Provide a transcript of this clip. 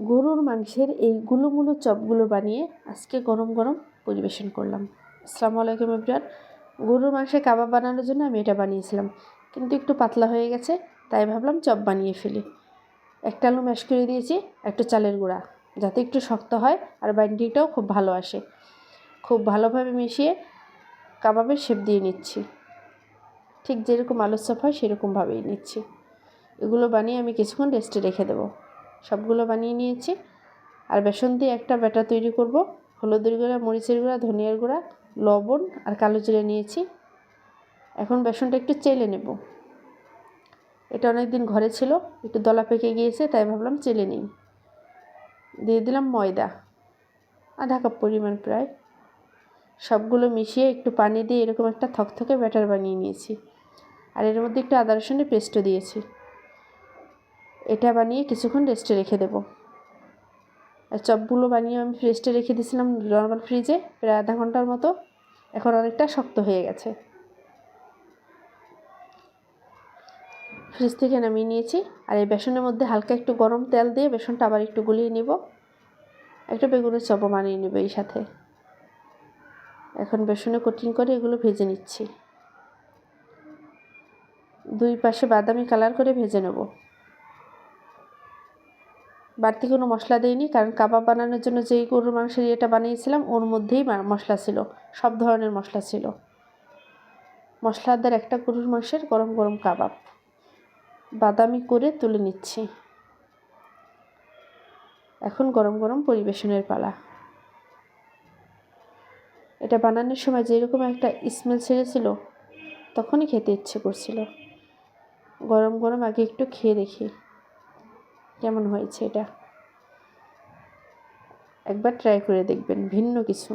গরুর মাংসের এই গুলুমুলু চপগুলো বানিয়ে আজকে গরম গরম পরিবেশন করলাম। আসসালামু আলাইকুম এভরিওয়ান। গরুর মাংসের কাবাব বানানোর জন্য আমি এটা বানিয়েছিলাম, কিন্তু একটু পাতলা হয়ে গেছে, তাই ভাবলাম চপ বানিয়ে ফেলি। একটা আলু ম্যাশ করে দিয়েছি, একটু চালের গুঁড়া, যাতে একটু শক্ত হয় আর বাইন্ডিংটাও খুব ভালো আসে। খুব ভালোভাবে মিশিয়ে কাবাবের শেপ দিয়ে নিচ্ছি, ঠিক যেরকম আলুর চপ হয় সেরকমভাবেই নিচ্ছি। এগুলো বানিয়ে আমি কিছুক্ষণ রেস্টে রেখে দেবো। সবগুলো বানিয়ে নিয়েছি। আর বেসন দিয়ে একটা ব্যাটার তৈরি করব। হলুদের গুঁড়া, মরিচের গুঁড়া, ধনিয়ার গুঁড়া, লবণ আর কালো জিরে নিয়েছি। এখন বেসনটা একটু চেলে নেব। এটা অনেক দিন ঘরে ছিল, একটু দলা পেকে গিয়েছে, তাই ভাবলাম চেলে নিই। দিয়ে দিলাম ময়দা, আধা কাপ পরিমাণ প্রায়। সবগুলো মিশিয়ে একটু পানি দিয়ে এরকম একটা থকথকে ব্যাটার বানিয়ে নিয়েছি। আর এর মধ্যে একটু আদা রসুনের পেস্টও দিয়েছি। এটা বানিয়ে কিছুক্ষণ রেস্টে রেখে দেব। আর চপগুলো বানিয়ে আমি রেস্টে রেখে দিয়েছিলাম নর্মাল ফ্রিজে প্রায় আধা ঘন্টার মতো। এখন অনেকটা শক্ত হয়ে গেছে। ফ্রিজ থেকে নামিয়ে নিয়েছি। আর এই বেসনের মধ্যে হালকা একটু গরম তেল দিয়ে বেসনটা আবার একটু গুলিয়ে নেব। একটা বেগুনের চপও বানিয়ে নেব এই সাথে। এখন বেসনে কোটিং করে এগুলো ভেজে নিচ্ছি। দুই পাশে বাদামি কালার করে ভেজে নেব। বাড়তি কোনো মশলা দিইনি, কারণ কাবাব বানানোর জন্য যেই গরুর মাংসের এটা বানিয়েছিলাম ওর মধ্যেই মশলা ছিল, সব ধরনের মশলা ছিল। মশলাদার একটা গরুর মাংসের গরম গরম কাবাব বাদামি করে তুলে নিচ্ছি। এখন গরম গরম পরিবেশনের পালা। এটা বানানোর সময় যেরকম একটা স্মেল ছেড়েছিল, তখনই খেতে ইচ্ছে করছিল। গরম গরম আগে একটু খেয়ে দেখি কেমন হয়েছে। এটা একবার ট্রাই করে দেখবেন, ভিন্ন কিছু।